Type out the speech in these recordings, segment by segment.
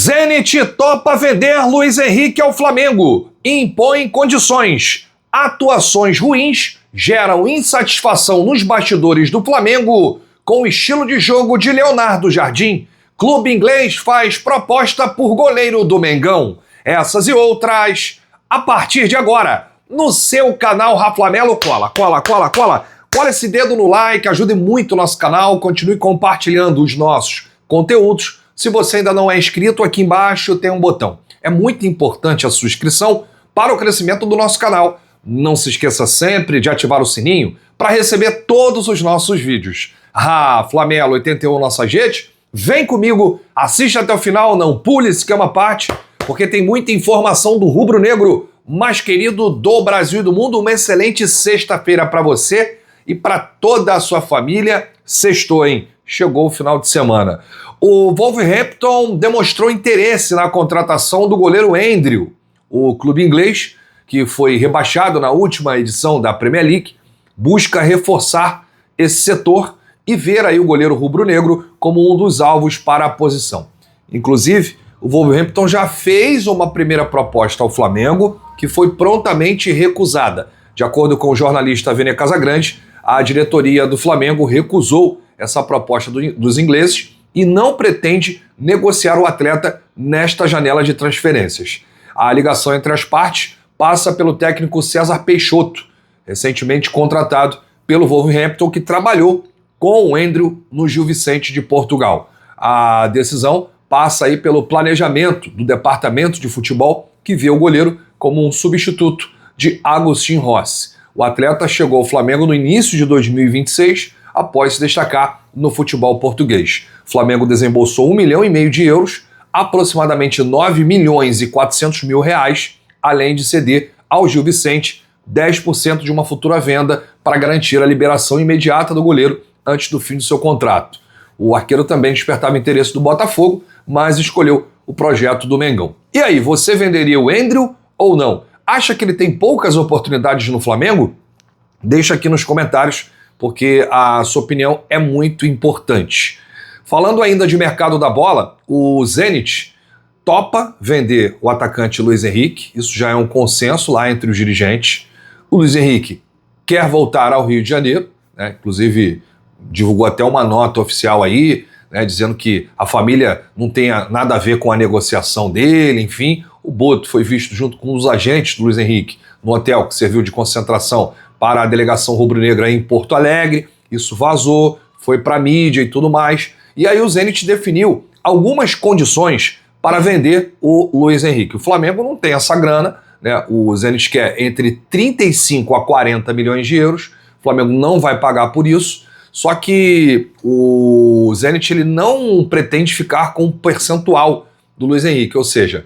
Zenit topa vender Luiz Henrique ao Flamengo. Impõe condições. Atuações ruins geram insatisfação nos bastidores do Flamengo com o estilo de jogo de Leonardo Jardim. Clube inglês faz proposta por goleiro do Mengão. Essas e outras a partir de agora no seu canal Raflamelo. Cola esse dedo no like, ajude muito o nosso canal, continue compartilhando os nossos conteúdos. Se você ainda não é inscrito, aqui embaixo tem um botão. É muito importante a sua inscrição para o crescimento do nosso canal. Não se esqueça sempre de ativar o sininho para receber todos os nossos vídeos. Raflamelo 81 nossas redes. Vem comigo, assiste até o final, não pule esse que é uma parte, porque tem muita informação do rubro-negro mais querido do Brasil e do mundo. Uma excelente sexta-feira para você e para toda a sua família. Sextou, hein? Chegou o final de semana. O Wolverhampton demonstrou interesse na contratação do goleiro Andrew. O clube inglês, que foi rebaixado na última edição da Premier League, busca reforçar esse setor e ver aí o goleiro rubro-negro como um dos alvos para a posição. Inclusive, o Wolverhampton já fez uma primeira proposta ao Flamengo, que foi prontamente recusada. De acordo com o jornalista Vene Casagrande, a diretoria do Flamengo recusou essa proposta dos ingleses e não pretende negociar o atleta nesta janela de transferências. A ligação entre as partes passa pelo técnico César Peixoto, recentemente contratado pelo Wolverhampton, que trabalhou com o Andrew no Gil Vicente de Portugal. A decisão passa aí pelo planejamento do departamento de futebol, que vê o goleiro como um substituto de Agustin Rossi. O atleta chegou ao Flamengo no início de 2026, após se destacar no futebol português. O Flamengo desembolsou 1,5 milhão de euros, aproximadamente 9 milhões e 400 mil reais, além de ceder ao Gil Vicente 10% de uma futura venda para garantir a liberação imediata do goleiro antes do fim do seu contrato. O arqueiro também despertava interesse do Botafogo, mas escolheu o projeto do Mengão. E aí, você venderia o Andrew ou não? Acha que ele tem poucas oportunidades no Flamengo? Deixa aqui nos comentários, porque a sua opinião é muito importante. Falando ainda de mercado da bola, o Zenit topa vender o atacante Luiz Henrique. Isso já é um consenso lá entre os dirigentes. O Luiz Henrique quer voltar ao Rio de Janeiro, né? Inclusive divulgou até uma nota oficial aí, né, dizendo que a família não tem nada a ver com a negociação dele, enfim. O Boto foi visto junto com os agentes do Luiz Henrique no hotel que serviu de concentração para a delegação rubro-negra em Porto Alegre. Isso vazou, foi para a mídia e tudo mais. E aí o Zenit definiu algumas condições para vender o Luiz Henrique. O Flamengo não tem essa grana, né? O Zenit quer entre 35 a 40 milhões de euros. O Flamengo não vai pagar por isso. Só que o Zenit ele não pretende ficar com um percentual do Luiz Henrique, ou seja,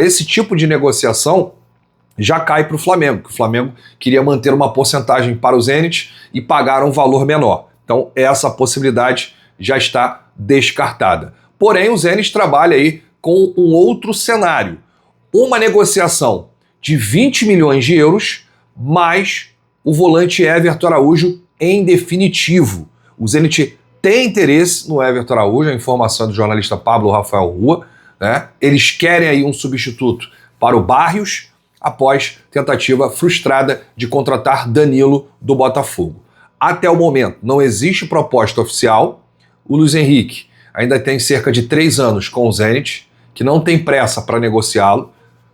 esse tipo de negociação já cai para o Flamengo, que o Flamengo queria manter uma porcentagem para o Zenit e pagar um valor menor. Então essa possibilidade já está descartada. Porém, o Zenit trabalha aí com um outro cenário, uma negociação de 20 milhões de euros mais o volante Everton Araújo em definitivo. O Zenit tem interesse no Everton Araújo, a informação é do jornalista Pablo Rafael Rua, né? Eles querem aí um substituto para o Barrios, após tentativa frustrada de contratar Danilo do Botafogo. Até o momento não existe proposta oficial. O Luiz Henrique ainda tem cerca de 3 anos com o Zenit, que não tem pressa para negociá-lo,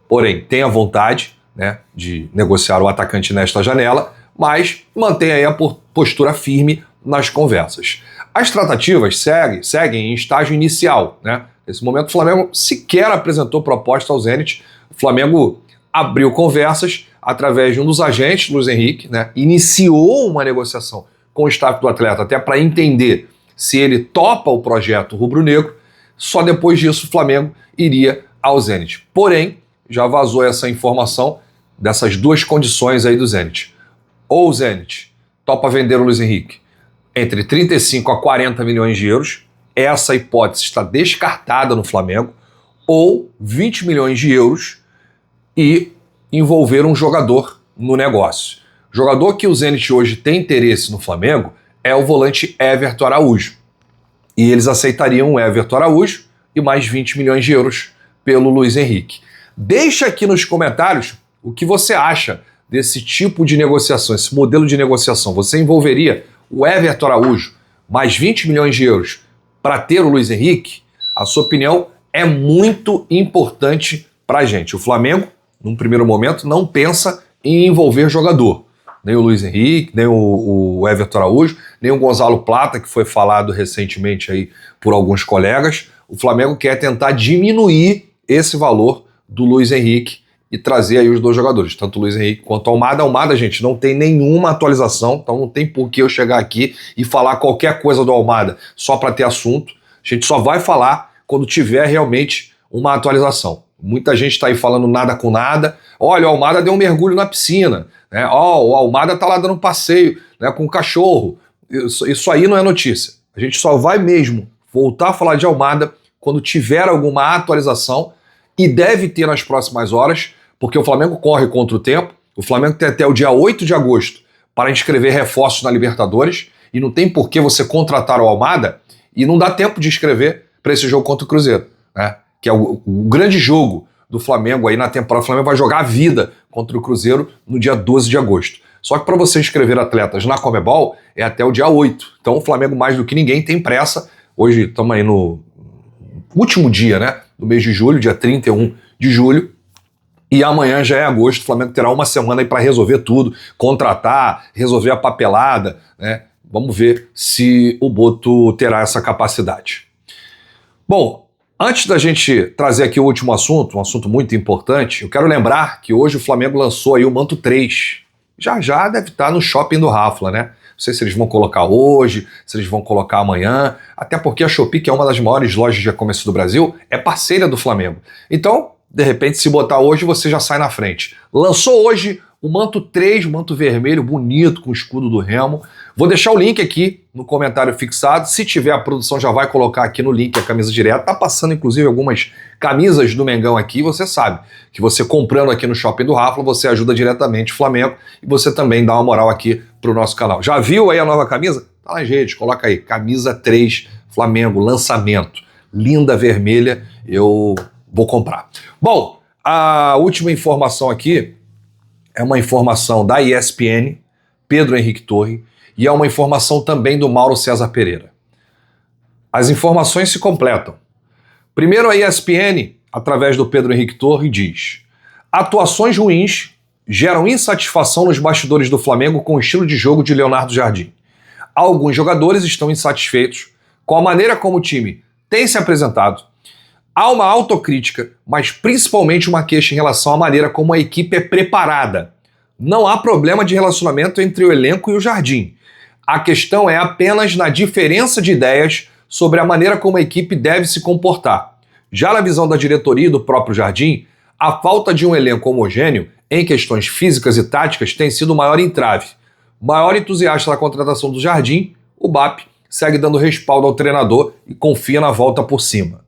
porém tem a vontade, né, de negociar o atacante nesta janela, mas mantém aí a postura firme nas conversas. As tratativas seguem em estágio inicial, né? Nesse momento o Flamengo sequer apresentou proposta ao Zenit. O Flamengo abriu conversas através de um dos agentes, Luiz Henrique, né? Iniciou uma negociação com o staff do atleta até para entender se ele topa o projeto rubro-negro. Só depois disso o Flamengo iria ao Zenit. Porém, já vazou essa informação dessas duas condições aí do Zenit. Ou o Zenit topa vender o Luiz Henrique entre 35 a 40 milhões de euros, essa hipótese está descartada no Flamengo, ou 20 milhões de euros e envolver um jogador no negócio. O jogador que o Zenit hoje tem interesse no Flamengo é o volante Everton Araújo. E eles aceitariam o Everton Araújo e mais 20 milhões de euros pelo Luiz Henrique. Deixa aqui nos comentários o que você acha desse tipo de negociação, esse modelo de negociação. Você envolveria o Everton Araújo mais 20 milhões de euros para ter o Luiz Henrique? A sua opinião é muito importante para a gente. O Flamengo, num primeiro momento, não pensa em envolver jogador. Nem o Luiz Henrique, nem o Everton Araújo, nem o Gonzalo Plata, que foi falado recentemente aí por alguns colegas. O Flamengo quer tentar diminuir esse valor do Luiz Henrique e trazer aí os dois jogadores, tanto o Luiz Henrique quanto o Almada. Almada, gente, não tem nenhuma atualização, então não tem por que eu chegar aqui e falar qualquer coisa do Almada só para ter assunto. A gente só vai falar quando tiver realmente uma atualização. Muita gente está aí falando nada com nada. Olha, o Almada deu um mergulho na piscina, né? O Almada está lá dando um passeio, né, com o cachorro. Isso aí não é notícia. A gente só vai mesmo voltar a falar de Almada quando tiver alguma atualização, e deve ter nas próximas horas, porque o Flamengo corre contra o tempo. O Flamengo tem até o dia 8 de agosto para inscrever reforços na Libertadores, e não tem por que você contratar o Almada e não dá tempo de inscrever para esse jogo contra o Cruzeiro, né? Que é o grande jogo do Flamengo aí na temporada. O Flamengo vai jogar a vida contra o Cruzeiro no dia 12 de agosto. Só que para você inscrever atletas na Conmebol é até o dia 8. Então o Flamengo, mais do que ninguém, tem pressa. Hoje estamos aí no último dia, né, do mês de julho, dia 31 de julho, e amanhã já é agosto. O Flamengo terá uma semana aí para resolver tudo, contratar, resolver a papelada, né? Vamos ver se o Boto terá essa capacidade. Bom, antes da gente trazer aqui o último assunto, um assunto muito importante, eu quero lembrar que hoje o Flamengo lançou aí o Manto 3. Já deve estar no shopping do Rafla, né? Não sei se eles vão colocar hoje, se eles vão colocar amanhã, até porque a Shopee, que é uma das maiores lojas de e-commerce do Brasil, é parceira do Flamengo. Então, de repente, se botar hoje, você já sai na frente. Lançou hoje o Manto 3, o manto vermelho, bonito, com o escudo do Remo. Vou deixar o link aqui no comentário fixado. Se tiver, a produção já vai colocar aqui no link a camisa direta. Tá passando, inclusive, algumas camisas do Mengão aqui. Você sabe que você comprando aqui no Shopping do Rafla, você ajuda diretamente o Flamengo e você também dá uma moral aqui pro nosso canal. Já viu aí a nova camisa? Tá nas redes, coloca aí. Camisa 3 Flamengo, lançamento. Linda, vermelha, eu vou comprar. Bom, a última informação aqui é uma informação da ESPN, Pedro Henrique Torre, e é uma informação também do Mauro César Pereira. As informações se completam. Primeiro, a ESPN, através do Pedro Henrique Torre, diz: atuações ruins geram insatisfação nos bastidores do Flamengo com o estilo de jogo de Leonardo Jardim. Alguns jogadores estão insatisfeitos com a maneira como o time tem se apresentado. Há uma autocrítica, mas principalmente uma queixa em relação à maneira como a equipe é preparada. Não há problema de relacionamento entre o elenco e o Jardim. A questão é apenas na diferença de ideias sobre a maneira como a equipe deve se comportar. Já na visão da diretoria e do próprio Jardim, a falta de um elenco homogêneo em questões físicas e táticas tem sido o maior entrave. O maior entusiasta da contratação do Jardim, o BAP, segue dando respaldo ao treinador e confia na volta por cima.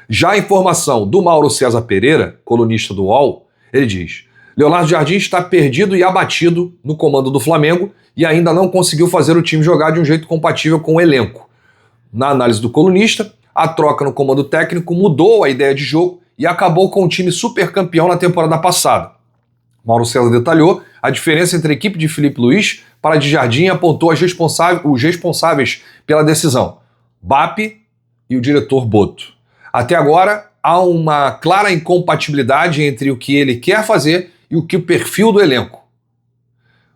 Já a informação do Mauro César Pereira, colunista do UOL, ele diz: Leonardo Jardim está perdido e abatido no comando do Flamengo e ainda não conseguiu fazer o time jogar de um jeito compatível com o elenco. Na análise do colunista, a troca no comando técnico mudou a ideia de jogo e acabou com o time super campeão na temporada passada. Mauro César detalhou a diferença entre a equipe de Felipe Luiz para a de Jardim e apontou os responsáveis pela decisão: BAP e o diretor Boto. Até agora, há uma clara incompatibilidade entre o que ele quer fazer e o que o perfil do elenco.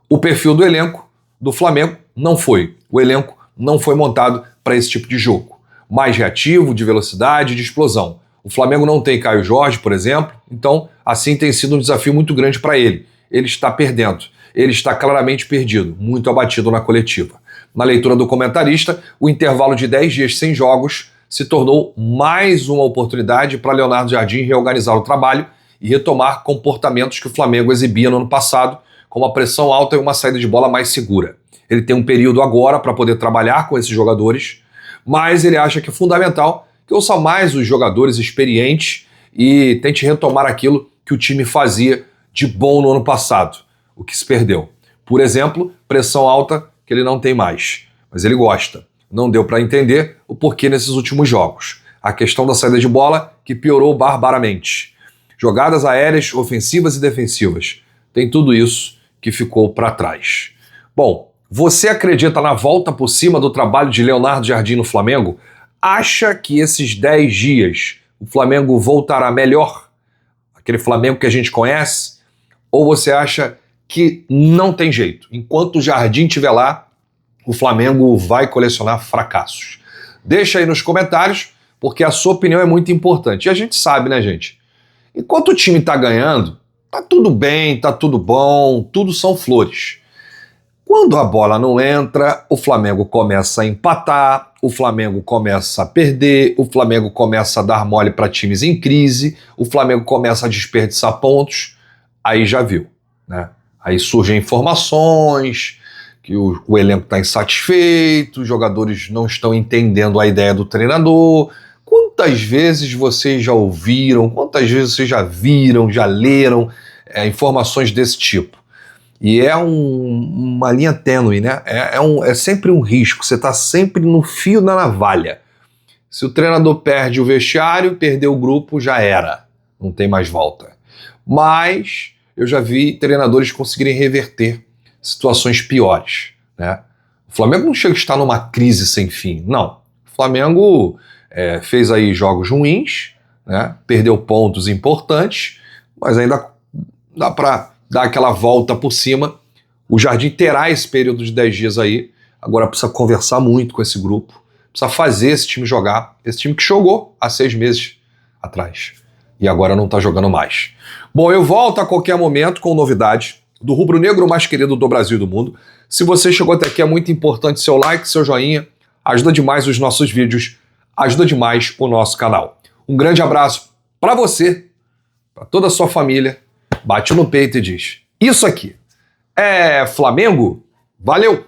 O perfil do elenco do Flamengo não foi. O elenco não foi montado para esse tipo de jogo. Mais reativo, de velocidade, de explosão. O Flamengo não tem Caio Jorge, por exemplo, então assim tem sido um desafio muito grande para ele. Ele está perdendo. Ele está claramente perdido, muito abatido na coletiva. Na leitura do comentarista, o intervalo de 10 dias sem jogos se tornou mais uma oportunidade para Leonardo Jardim reorganizar o trabalho e retomar comportamentos que o Flamengo exibia no ano passado, como a pressão alta e uma saída de bola mais segura. Ele tem um período agora para poder trabalhar com esses jogadores, mas ele acha que é fundamental que ouça mais os jogadores experientes e tente retomar aquilo que o time fazia de bom no ano passado, o que se perdeu. Por exemplo, pressão alta que ele não tem mais, mas ele gosta. Não deu para entender o porquê nesses últimos jogos. a questão da saída de bola, que piorou barbaramente. Jogadas aéreas, ofensivas e defensivas. Tem tudo isso que ficou para trás. Bom, você acredita na volta por cima do trabalho de Leonardo Jardim no Flamengo? Acha que esses 10 dias o Flamengo voltará melhor? Aquele Flamengo que a gente conhece? Ou você acha que não tem jeito? Enquanto o Jardim estiver lá, o Flamengo vai colecionar fracassos. Deixa aí nos comentários, porque a sua opinião é muito importante. E a gente sabe, né, gente? Enquanto o time tá ganhando, tá tudo bem, tá tudo bom, tudo são flores. Quando a bola não entra, o Flamengo começa a empatar, o Flamengo começa a perder, o Flamengo começa a dar mole para times em crise, o Flamengo começa a desperdiçar pontos, aí já viu, né? Aí surgem informações que o elenco está insatisfeito, os jogadores não estão entendendo a ideia do treinador. Quantas vezes vocês já ouviram, quantas vezes vocês já viram, já leram informações desse tipo? E é uma linha tênue, né? É sempre um risco, você está sempre no fio da navalha. Se o treinador perde o vestiário, perdeu o grupo, já era. Não tem mais volta. Mas eu já vi treinadores conseguirem reverter situações piores, né? O Flamengo não chega a estar numa crise sem fim, não. O Flamengo fez aí jogos ruins, né? Perdeu pontos importantes, mas ainda dá para dar aquela volta por cima. O Jardim terá esse período de 10 dias aí, agora precisa conversar muito com esse grupo, precisa fazer esse time jogar, esse time que jogou há 6 meses atrás e agora não está jogando mais. Bom, eu volto a qualquer momento com novidade do rubro-negro mais querido do Brasil e do mundo. Se você chegou até aqui, é muito importante seu like, seu joinha, ajuda demais os nossos vídeos, ajuda demais o nosso canal. Um grande abraço para você, para toda a sua família. Bate no peito e diz: isso aqui é Flamengo? Valeu!